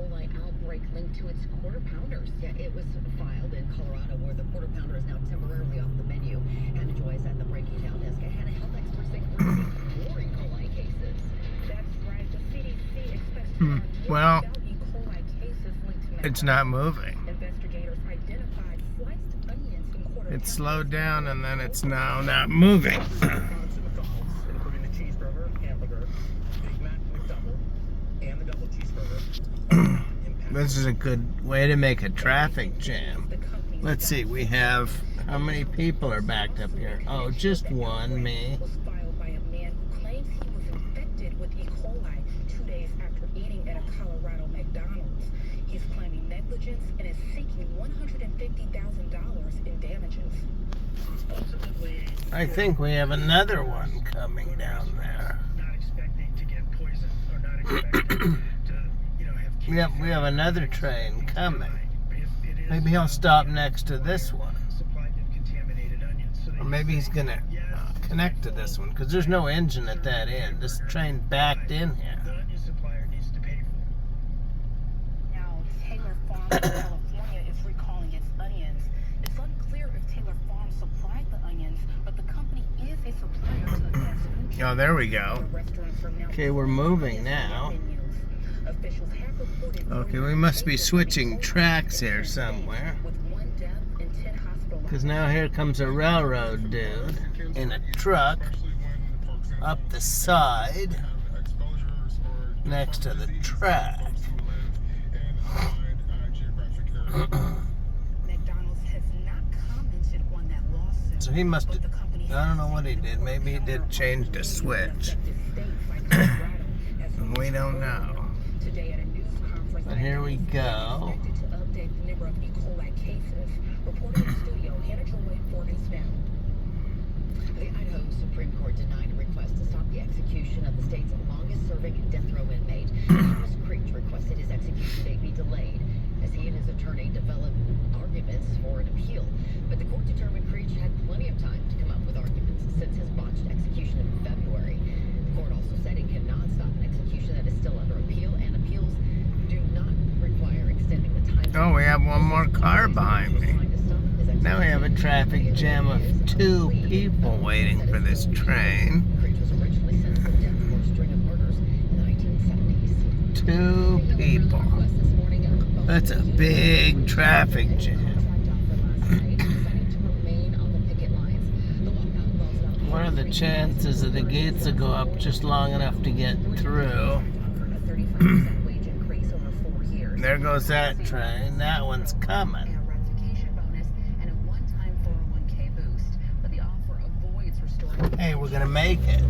coli outbreak linked to its quarter pounders. Yeah, it was filed in Colorado, where the quarter pounder is now temporarily off the menu. Hannah Joy is at the Breaking Down desk. Hannah, health experts think we're seeing more E. coli cases. That's right. The CDC expects to find Well, E. coli cases linked to it's not moving. investigators identified sliced onions in quarter It slowed down and then it's now not moving. Including the cheeseburger, hamburger, Big Mac, McDouble, and the double cheeseburger. This is a good way to make a traffic jam. Let's see, we have, how many people are backed up here? Oh, just one, me. Was filed by a man who claims he was infected with E. coli 2 days after eating at a Colorado McDonald's. He's claiming negligence and is seeking $150,000 in damages. Ultimately, I think we have another one coming down there. not expecting to get poisoned or not expecting to, have Yep, we have another train coming. If it is Maybe he'll stop next to this one. supplied with contaminated onions. So Or maybe he's gonna connect to this one, because there's no engine at that end. This train backed in the here. onion supplier needs to pay for it. Now, Taylor Farms in California is recalling its onions. It's unclear if Taylor Farms supplied the onions, but the company is a supplier to the fast food chain. Oh, there we go. Restaurants are now Okay, we're moving now. Officials have reported Okay, we must be switching tracks here somewhere. with 1 death and 10 hospitalized. Because now here comes a railroad dude in a truck up the side next to the track. McDonald's has not commented on that lawsuit. So he must but have, the company I don't know what he did. Maybe he did change the switch. And we don't know. Today at a news conference, But here we go. expected to update the number of E. coli cases. Reporting in studio, Hannah Joy, Morgan's Now. The Idaho Supreme Court denied a request to stop the execution of the state's longest-serving death row inmate. Thomas Creech requested his execution date be delayed as he and his attorney developed arguments for an appeal. But the court determined Creech had plenty of time to come up with arguments since his botched execution in February. The court also said it cannot stop an execution that is still under appeal, and appeals do not require extending the time. Oh, we have one more car behind me. Now we have a traffic jam of 2 people waiting for this train. Creech was originally sentenced to death for a string of murders in the 1970s. 2 people. That's a big traffic jam. What are the chances that the gates will go up just long enough to get through? There goes that train. That one's coming. Hey, we're gonna make it.